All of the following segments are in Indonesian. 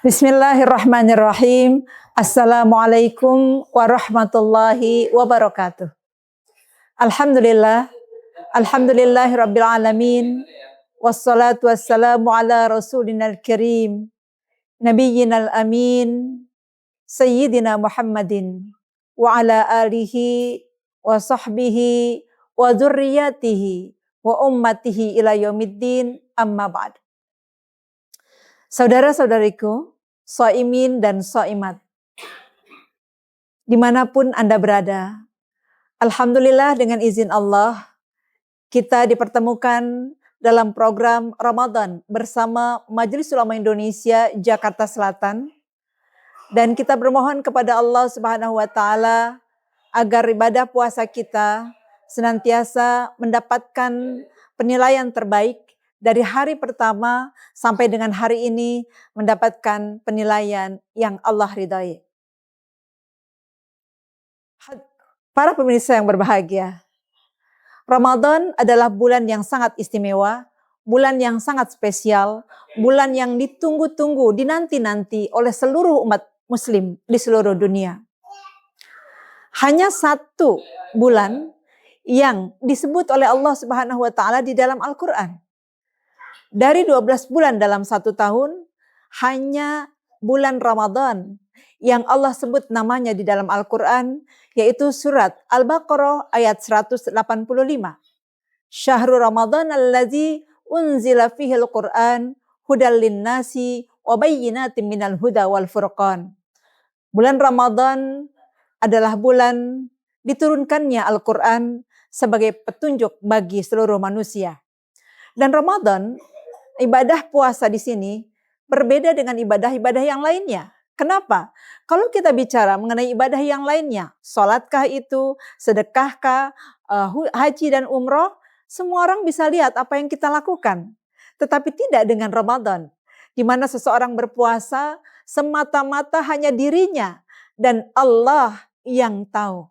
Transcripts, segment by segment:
Bismillahirrahmanirrahim. Assalamualaikum warahmatullahi wabarakatuh. Alhamdulillah. Alhamdulillahirabbil alamin. Wassalatu wassalamu ala rasulinal karim. Nabiyyinal amin. Sayyidina Muhammadin wa ala alihi wa sahbihi wa dzurriyyatihi wa ummatihi ila yaumiddin, amma ba'd. Saudara-saudariku, shaimin dan shaimat, dimanapun Anda berada, alhamdulillah dengan izin Allah, kita dipertemukan dalam program Ramadan bersama Majelis Ulama Indonesia Jakarta Selatan, dan kita bermohon kepada Allah Subhanahu wa Ta'ala agar ibadah puasa kita senantiasa mendapatkan penilaian terbaik dari hari pertama sampai dengan hari ini, mendapatkan penilaian yang Allah ridhai. Para pemirsa yang berbahagia, Ramadan adalah bulan yang sangat istimewa, bulan yang sangat spesial, bulan yang ditunggu-tunggu, dinanti-nanti oleh seluruh umat muslim di seluruh dunia. Hanya satu bulan yang disebut oleh Allah Subhanahu wa Ta'ala di dalam Al-Quran. Dari 12 bulan dalam satu tahun, hanya bulan Ramadan yang Allah sebut namanya di dalam Al-Quran, yaitu surat Al-Baqarah ayat 185. Syahrul Ramadan alladzi unzila fihi al-Quran hudal linnasi wa bayyinatin minal huda wal furqan. Bulan Ramadan adalah bulan diturunkannya Al-Quran sebagai petunjuk bagi seluruh manusia. Dan Ramadan, ibadah puasa di sini berbeda dengan ibadah-ibadah yang lainnya. Kenapa? Kalau kita bicara mengenai ibadah yang lainnya, sholatkah itu, sedekahkah, haji dan umroh, semua orang bisa lihat apa yang kita lakukan. Tetapi tidak dengan Ramadan, di mana seseorang berpuasa semata-mata hanya dirinya dan Allah yang tahu.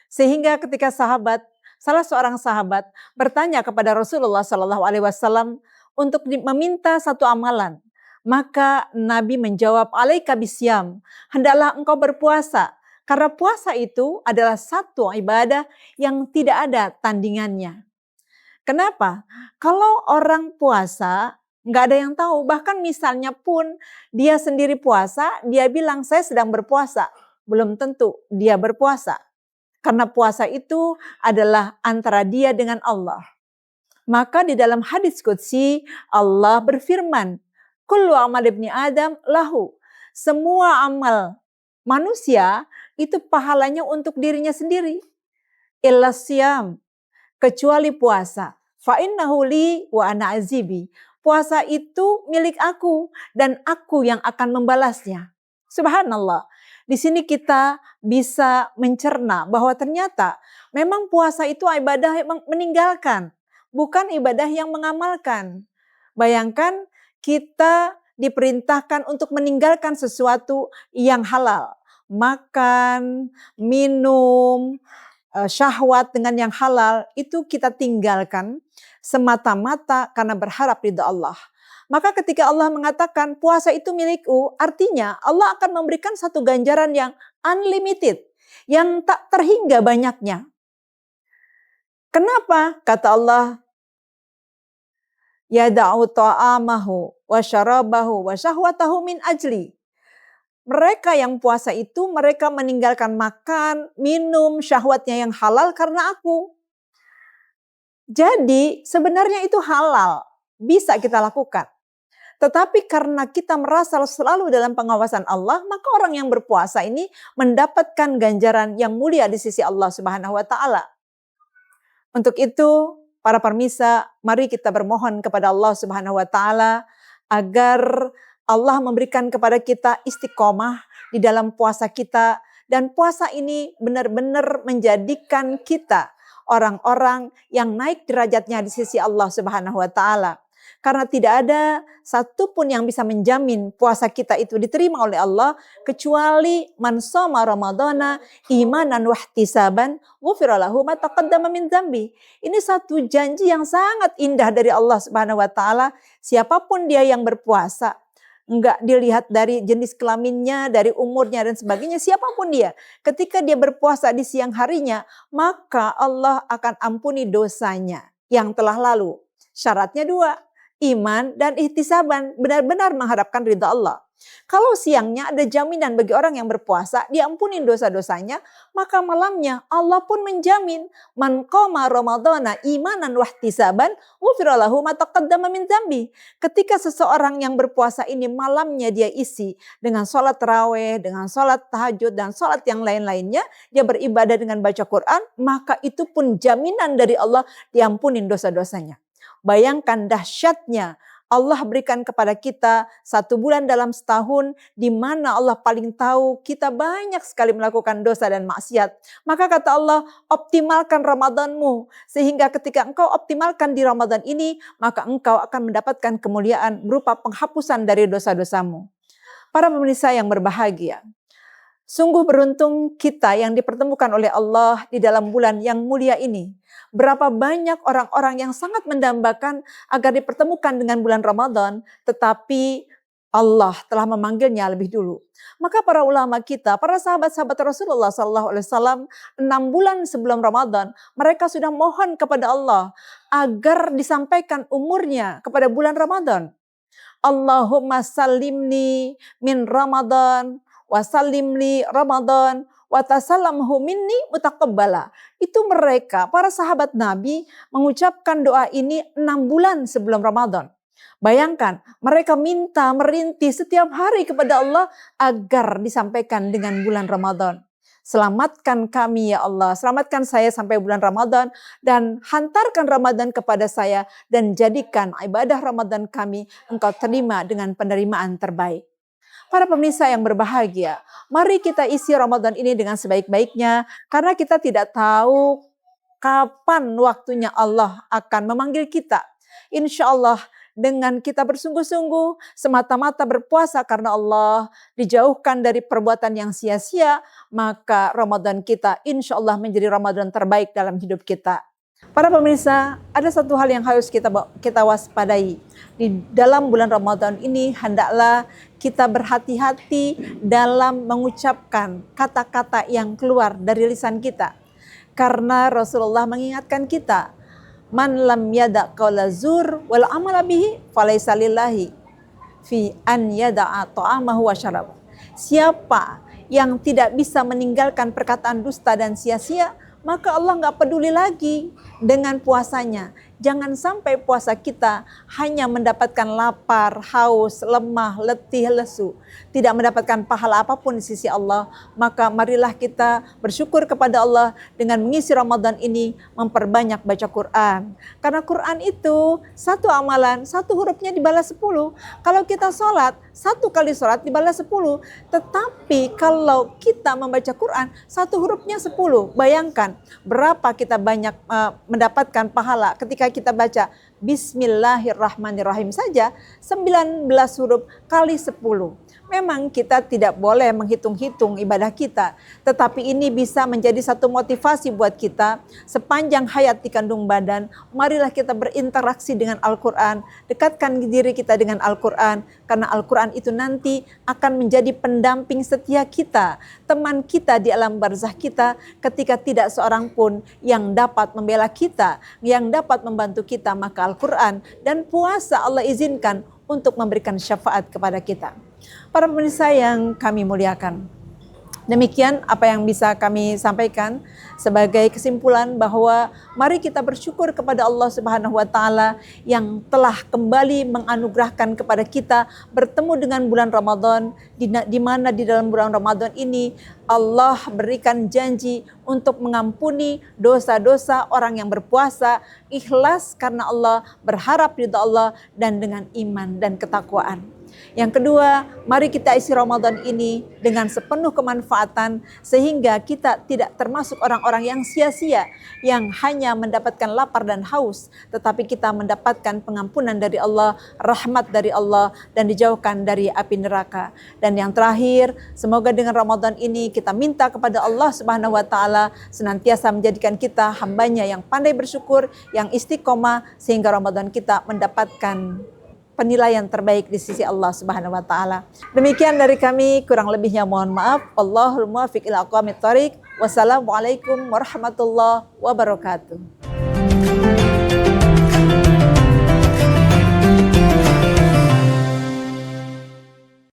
Sehingga ketika salah seorang sahabat bertanya kepada Rasulullah SAW untuk meminta satu amalan, maka Nabi menjawab, alaika bisyam, hendaklah engkau berpuasa, karena puasa itu adalah satu ibadah yang tidak ada tandingannya. Kenapa? Kalau orang puasa, nggak ada yang tahu, bahkan misalnya pun dia sendiri puasa, dia bilang saya sedang berpuasa, belum tentu dia berpuasa. Karena puasa itu adalah antara dia dengan Allah. Maka di dalam hadis qudsi Allah berfirman, kullu amal ibni Adam lahu. Semua amal manusia itu pahalanya untuk dirinya sendiri. Illa siyam, kecuali puasa. Fa innahu li wa ana azibi. Puasa itu milik aku dan aku yang akan membalasnya. Subhanallah. Di sini kita bisa mencerna bahwa ternyata memang puasa itu ibadah yang meninggalkan, bukan ibadah yang mengamalkan. Bayangkan kita diperintahkan untuk meninggalkan sesuatu yang halal. Makan, minum, syahwat dengan yang halal itu kita tinggalkan semata-mata karena berharap ridha Allah. Maka ketika Allah mengatakan puasa itu milikku, artinya Allah akan memberikan satu ganjaran yang unlimited, yang tak terhingga banyaknya. Kenapa? Kata Allah, yada'u ta'amahu wa syarabahu wa syahwatahu min ajli. Mereka yang puasa itu mereka meninggalkan makan, minum, syahwatnya yang halal karena aku. Jadi sebenarnya itu halal, bisa kita lakukan. Tetapi karena kita merasa selalu dalam pengawasan Allah, maka orang yang berpuasa ini mendapatkan ganjaran yang mulia di sisi Allah Subhanahu wa Ta'ala. Untuk itu, para pemirsa, mari kita bermohon kepada Allah Subhanahu wa Ta'ala agar Allah memberikan kepada kita istiqomah di dalam puasa kita, dan puasa ini benar-benar menjadikan kita orang-orang yang naik derajatnya di sisi Allah Subhanahu wa Ta'ala. Karena tidak ada satupun yang bisa menjamin puasa kita itu diterima oleh Allah kecuali man shoma ramadhana imanan wahtisaban ghufira lahu ma taqaddama min dzambi. Ini satu janji yang sangat indah dari Allah Subhanahu wa Ta'ala. Siapapun dia yang berpuasa enggak dilihat dari jenis kelaminnya, dari umurnya dan sebagainya, siapapun dia. Ketika dia berpuasa di siang harinya, maka Allah akan ampuni dosanya yang telah lalu. Syaratnya dua, iman dan ihtisaban, benar-benar mengharapkan ridha Allah. Kalau siangnya ada jaminan bagi orang yang berpuasa, diampunin dosa-dosanya, maka malamnya Allah pun menjamin, man qama ramadhana imanan wahtisaban, ghufira lahu ma taqaddama min dzambi. Ketika seseorang yang berpuasa ini malamnya dia isi dengan sholat tarawih, dengan sholat tahajud dan sholat yang lain-lainnya, dia beribadah dengan baca Quran, maka itu pun jaminan dari Allah diampunin dosa-dosanya. Bayangkan dahsyatnya Allah berikan kepada kita 1 bulan dalam setahun di mana Allah paling tahu kita banyak sekali melakukan dosa dan maksiat. Maka kata Allah, optimalkan Ramadanmu sehingga ketika engkau optimalkan di Ramadan ini, maka engkau akan mendapatkan kemuliaan berupa penghapusan dari dosa-dosamu. Para pemirsa yang berbahagia, sungguh beruntung kita yang dipertemukan oleh Allah di dalam bulan yang mulia ini. Berapa banyak orang-orang yang sangat mendambakan agar dipertemukan dengan bulan Ramadan, tetapi Allah telah memanggilnya lebih dulu. Maka para ulama kita, para sahabat-sahabat Rasulullah SAW, 6 bulan sebelum Ramadan, mereka sudah mohon kepada Allah agar disampaikan umurnya kepada bulan Ramadan. Allahumma salimni min Ramadan, wa salimli Ramadan, wa tasallamhu minni mutaqabbala. Itu mereka, para sahabat Nabi mengucapkan doa ini 6 bulan sebelum Ramadan. Bayangkan, mereka minta merintih setiap hari kepada Allah agar disampaikan dengan bulan Ramadan. Selamatkan kami ya Allah, selamatkan saya sampai bulan Ramadan dan hantarkan Ramadan kepada saya dan jadikan ibadah Ramadan kami Engkau terima dengan penerimaan terbaik. Para pemirsa yang berbahagia, mari kita isi Ramadan ini dengan sebaik-baiknya karena kita tidak tahu kapan waktunya Allah akan memanggil kita. Insya Allah dengan kita bersungguh-sungguh semata-mata berpuasa karena Allah, dijauhkan dari perbuatan yang sia-sia, maka Ramadan kita insya Allah menjadi Ramadan terbaik dalam hidup kita. Para pemirsa, ada satu hal yang harus kita waspadai. Di dalam bulan Ramadan ini hendaklah kita berhati-hati dalam mengucapkan kata-kata yang keluar dari lisan kita. Karena Rasulullah mengingatkan kita, man lam yada' qawla zur wal amala bihi falaysa lillahi fi an yada'a ta'amahu wa syarab. Siapa yang tidak bisa meninggalkan perkataan dusta dan sia-sia, maka Allah nggak peduli lagi dengan puasanya. Jangan sampai puasa kita hanya mendapatkan lapar, haus, lemah, letih, lesu. Tidak mendapatkan pahala apapun di sisi Allah. Maka marilah kita bersyukur kepada Allah dengan mengisi Ramadan ini memperbanyak baca Quran. Karena Quran itu satu amalan, satu hurufnya dibalas 10. Kalau kita sholat, 1 kali sholat dibalas 10. Tetapi kalau kita membaca Quran, 1 hurufnya 10. Bayangkan berapa kita banyak mendapatkan pahala ketika kita baca Bismillahirrahmanirrahim saja 19 huruf kali 10. Memang kita tidak boleh menghitung-hitung ibadah kita, tetapi ini bisa menjadi satu motivasi buat kita sepanjang hayat di kandung badan. Marilah kita berinteraksi dengan Al-Quran, dekatkan diri kita dengan Al-Quran, karena Al-Quran itu nanti akan menjadi pendamping setia kita, teman kita di alam barzah kita ketika tidak seorang pun yang dapat membela kita, yang dapat membantu kita, maka Al-Quran dan puasa Allah izinkan untuk memberikan syafaat kepada kita. Para pemirsa yang kami muliakan, demikian apa yang bisa kami sampaikan sebagai kesimpulan bahwa mari kita bersyukur kepada Allah Subhanahu wa taala yang telah kembali menganugerahkan kepada kita bertemu dengan bulan Ramadan, di mana di dalam bulan Ramadan ini Allah berikan janji untuk mengampuni dosa-dosa orang yang berpuasa ikhlas karena Allah, berharap ridha Allah dan dengan iman dan ketakwaan. Yang kedua, mari kita isi Ramadan ini dengan sepenuh kemanfaatan sehingga kita tidak termasuk orang-orang yang sia-sia, yang hanya mendapatkan lapar dan haus, tetapi kita mendapatkan pengampunan dari Allah, rahmat dari Allah, dan dijauhkan dari api neraka. Dan yang terakhir, semoga dengan Ramadan ini kita minta kepada Allah Subhanahu wa taala senantiasa menjadikan kita hambanya yang pandai bersyukur, yang istiqomah, sehingga Ramadan kita mendapatkan penilaian terbaik di sisi Allah Subhanahu wa taala. Demikian dari kami, kurang lebihnya mohon maaf. Wallahul muwaffiq ila aqwamit thoriq. Wassalamualaikum warahmatullahi wabarakatuh.